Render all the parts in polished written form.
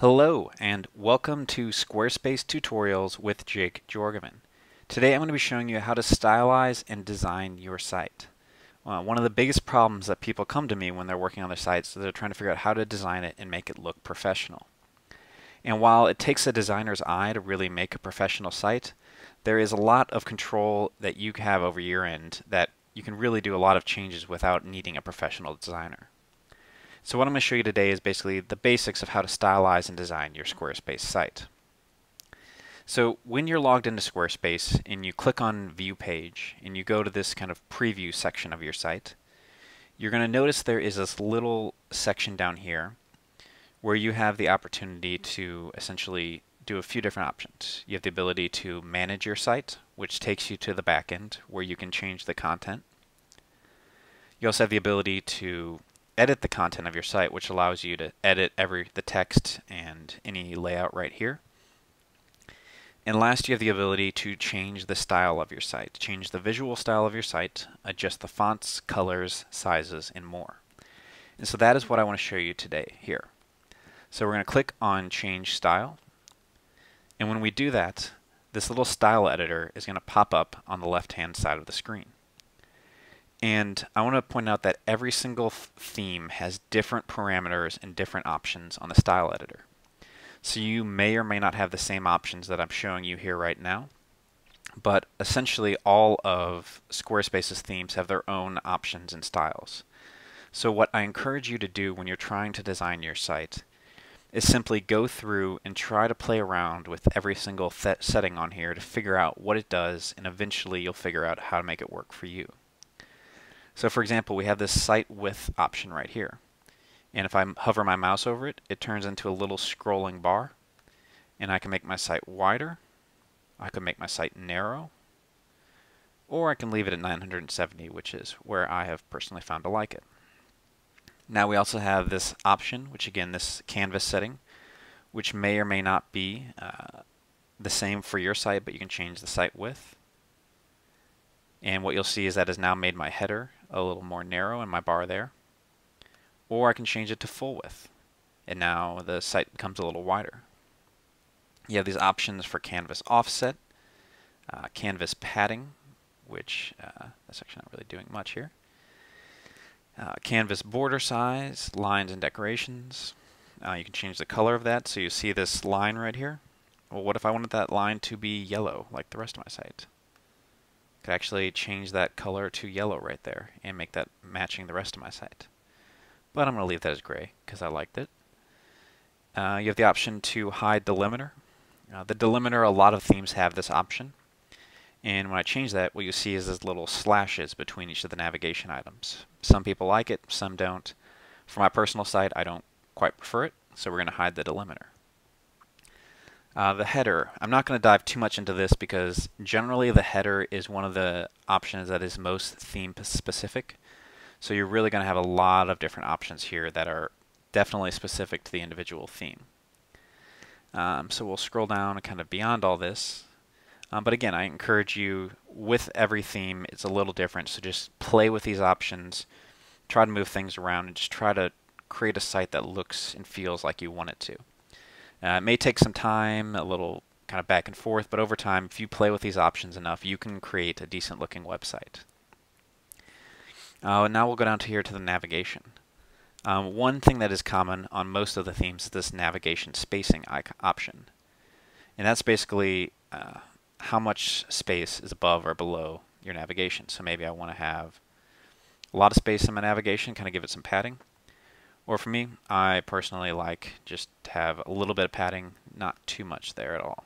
Hello and welcome to Squarespace Tutorials with Jake Jorgeman. Today I'm going to be showing you how to stylize and design your site. One of the biggest problems that people come to me when they're working on their sites is they're trying to figure out how to design it and make it look professional. And while it takes a designer's eye to really make a professional site, there is a lot of control that you have over your end that you can really do a lot of changes without needing a professional designer. So what I'm going to show you today is basically the basics of how to stylize and design your Squarespace site. So when you're logged into Squarespace and you click on View Page and you go to this kind of preview section of your site, you're going to notice there is this little section down here where you have the opportunity to essentially do a few different options. You have the ability to manage your site, which takes you to the back end where you can change the content. You also have the ability to edit the content of your site, which allows you to edit the text and any layout right here. And last, you have the ability to change the style of your site, change the visual style of your site, adjust the fonts, colors, sizes, and more. And so that is what I want to show you today here. So we're going to click on Change Style. And when we do that, this little style editor is going to pop up on the left-hand side of the screen. And I want to point out that every single theme has different parameters and different options on the style editor. So you may or may not have the same options that I'm showing you here right now, but essentially all of Squarespace's themes have their own options and styles. So what I encourage you to do when you're trying to design your site is simply go through and try to play around with every single setting on here to figure out what it does, and eventually you'll figure out how to make it work for you. So for example, we have this site width option right here. And if I hover my mouse over it, it turns into a little scrolling bar. And I can make my site wider. I can make my site narrow. Or I can leave it at 970, which is where I have personally found to like it. Now we also have this option, which again, this canvas setting, which may or may not be the same for your site, but you can change the site width. And what you'll see is that has now made my header a little more narrow and my bar there. Or I can change it to full width, and now the site becomes a little wider. You have these options for canvas offset, canvas padding, which that's actually not really doing much here. Canvas border size, lines and decorations. You can change the color of that, so you see this line right here. Well, what if I wanted that line to be yellow like the rest of my site? Could actually change that color to yellow right there and make that matching the rest of my site. But I'm going to leave that as gray because I liked it. You have the option to hide delimiter. The delimiter, a lot of themes have this option. And when I change that, what you see is these little slashes between each of the navigation items. Some people like it, some don't. For my personal site, I don't quite prefer it, so we're going to hide the delimiter. The header, I'm not going to dive too much into this because generally the header is one of the options that is most theme specific. So you're really going to have a lot of different options here that are definitely specific to the individual theme. So we'll scroll down and kind of beyond all this. But again, I encourage you, with every theme, it's a little different. So just play with these options, try to move things around, and just try to create a site that looks and feels like you want it to. It may take some time, a little kind of back and forth, but over time, if you play with these options enough, you can create a decent looking website. And now we'll go down to here to the navigation. One thing that is common on most of the themes is this navigation spacing option. And that's basically how much space is above or below your navigation. So maybe I want to have a lot of space in my navigation, kind of give it some padding. Or for me, I personally like just to have a little bit of padding, not too much there at all.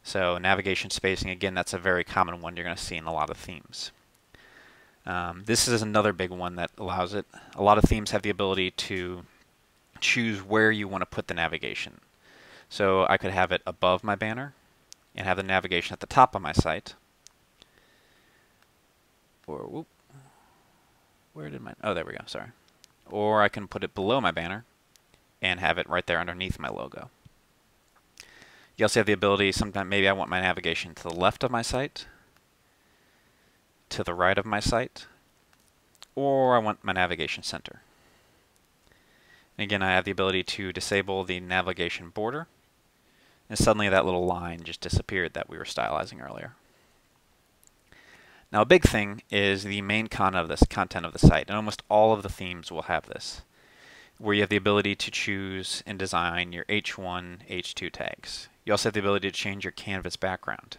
So navigation spacing, again, that's a very common one you're going to see in a lot of themes. This is another big one that allows it. A lot of themes have the ability to choose where you want to put the navigation. So I could have it above my banner and have the navigation at the top of my site. Or, whoop, where did my, oh, there we go, sorry. Or I can put it below my banner and have it right there underneath my logo. You also have the ability, sometimes maybe I want my navigation to the left of my site, to the right of my site, or I want my navigation center. Again, I have the ability to disable the navigation border, and suddenly that little line just disappeared that we were stylizing earlier. Now a big thing is the main content of the site, and almost all of the themes will have this, where you have the ability to choose and design your H1, H2 tags. You also have the ability to change your canvas background.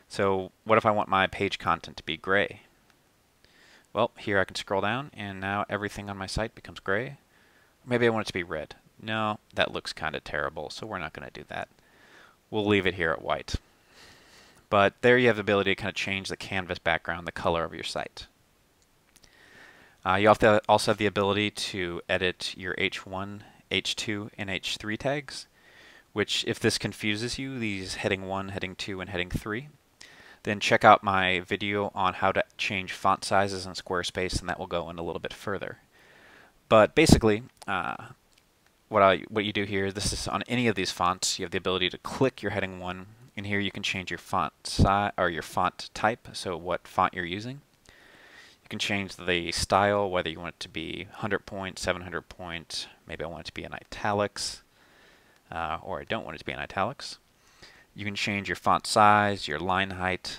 So what if I want my page content to be gray? Well, here I can scroll down and now everything on my site becomes gray. Maybe I want it to be red. No, that looks kind of terrible, so we're not going to do that. We'll leave it here at white. But there you have the ability to kind of change the canvas background, the color of your site. You also have the ability to edit your H1, H2, and H3 tags, which if this confuses you, these heading 1, heading 2, and heading 3, then check out my video on how to change font sizes in Squarespace, and that will go in a little bit further. But basically, what you do here, this is on any of these fonts, you have the ability to click your heading 1, and here you can change your font size or your font type, so what font you're using. You can change the style, whether you want it to be 100 point, 700 point, maybe I want it to be in italics, or I don't want it to be in italics. You can change your font size, your line height.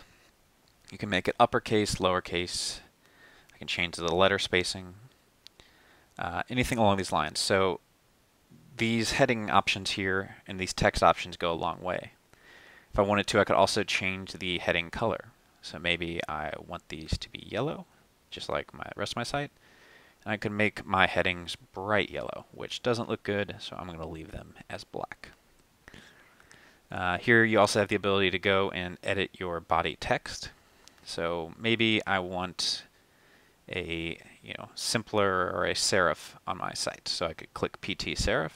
You can make it uppercase, lowercase. I can change the letter spacing, anything along these lines. So these heading options here and these text options go a long way. If I wanted to, I could also change the heading color. So maybe I want these to be yellow, just like my rest of my site. And I could make my headings bright yellow, which doesn't look good, so I'm going to leave them as black. Here you also have the ability to go and edit your body text. So maybe I want a simpler or a serif on my site. So I could click PT serif.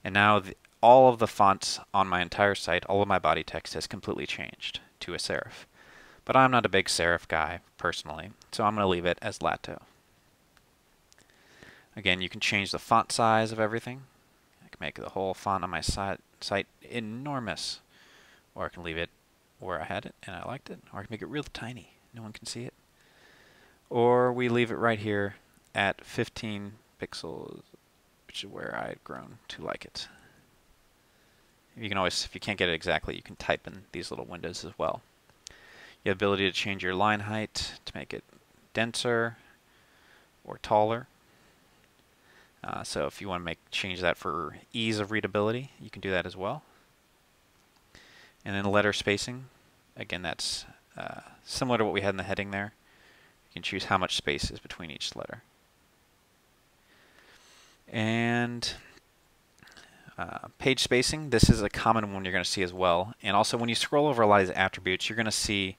And now all of the fonts on my entire site, all of my body text has completely changed to a serif. But I'm not a big serif guy personally, so I'm going to leave it as Lato. Again, you can change the font size of everything. I can make the whole font on my site enormous, or I can leave it where I had it and I liked it, or I can make it real tiny, no one can see it. Or we leave it right here at 15 pixels, which is where I had grown to like it. You can always, if you can't get it exactly, you can type in these little windows as well. You have the ability to change your line height to make it denser or taller. So if you want to change that for ease of readability, you can do that as well. And then letter spacing, again, that's similar to what we had in the heading there. You can choose how much space is between each letter. And page spacing, this is a common one you're going to see as well. And also when you scroll over a lot of these attributes, you're going to see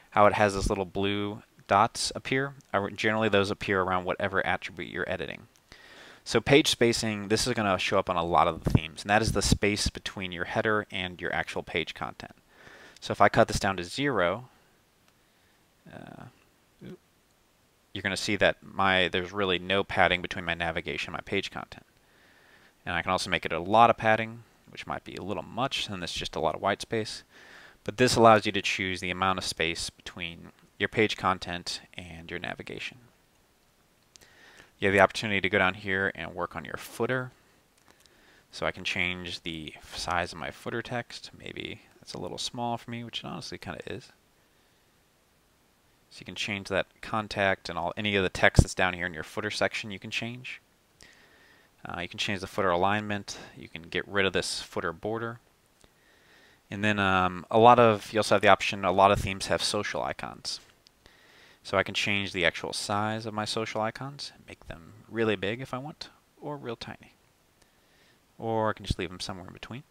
how it has this little blue dots appear. Generally those appear around whatever attribute you're editing. So page spacing, this is going to show up on a lot of the themes, and that is the space between your header and your actual page content. So if I cut this down to 0, you're going to see that there's really no padding between my navigation and my page content. And I can also make it a lot of padding, which might be a little much, and that's just a lot of white space. But this allows you to choose the amount of space between your page content and your navigation. You have the opportunity to go down here and work on your footer. So I can change the size of my footer text. Maybe that's a little small for me, which it honestly kind of is. So you can change that contact and any of the text that's down here in your footer section you can change. You can change the footer alignment. You can get rid of this footer border. And then you also have the option, a lot of themes have social icons. So I can change the actual size of my social icons, make them really big if I want, or real tiny. Or I can just leave them somewhere in between.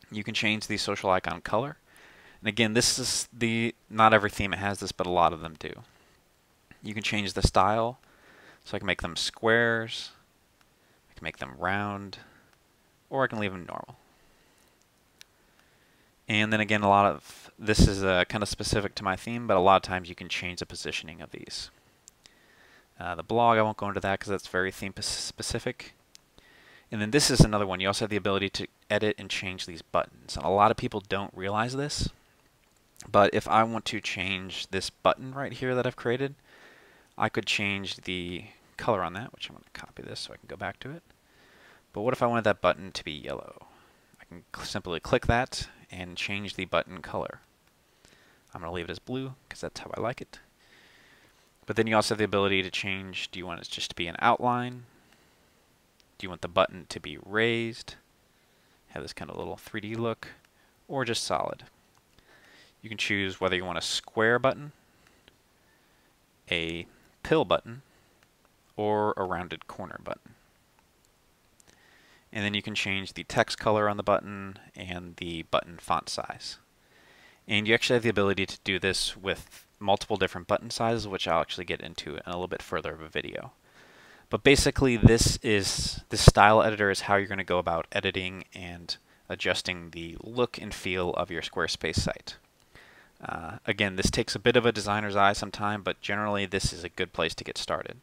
You can change the social icon color. And again, this is not every theme has this, but a lot of them do. You can change the style, so I can make them squares, I can make them round, or I can leave them normal. And then again, this is kind of specific to my theme, but a lot of times you can change the positioning of these. The blog, I won't go into that because that's very theme specific. And then this is another one. You also have the ability to edit and change these buttons. And a lot of people don't realize this, but if I want to change this button right here that I've created, I could change the color on that, which I'm going to copy this so I can go back to it. But what if I wanted that button to be yellow? I can simply click that and change the button color. I'm going to leave it as blue because that's how I like it. But then you also have the ability to change, do you want it just to be an outline? Do you want the button to be raised? Have this kind of little 3D look, or just solid. You can choose whether you want a square button, a pill button, or a rounded corner button. And then you can change the text color on the button and the button font size. And you actually have the ability to do this with multiple different button sizes, which I'll actually get into in a little bit further of a video. But basically this style editor is how you're going to go about editing and adjusting the look and feel of your Squarespace site. Again, this takes a bit of a designer's eye sometime, but generally this is a good place to get started.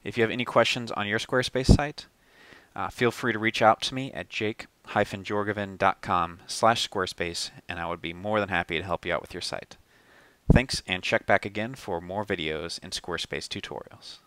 If you have any questions on your Squarespace site, feel free to reach out to me at jake-jorgovan.com/Squarespace, and I would be more than happy to help you out with your site. Thanks, and check back again for more videos in Squarespace tutorials.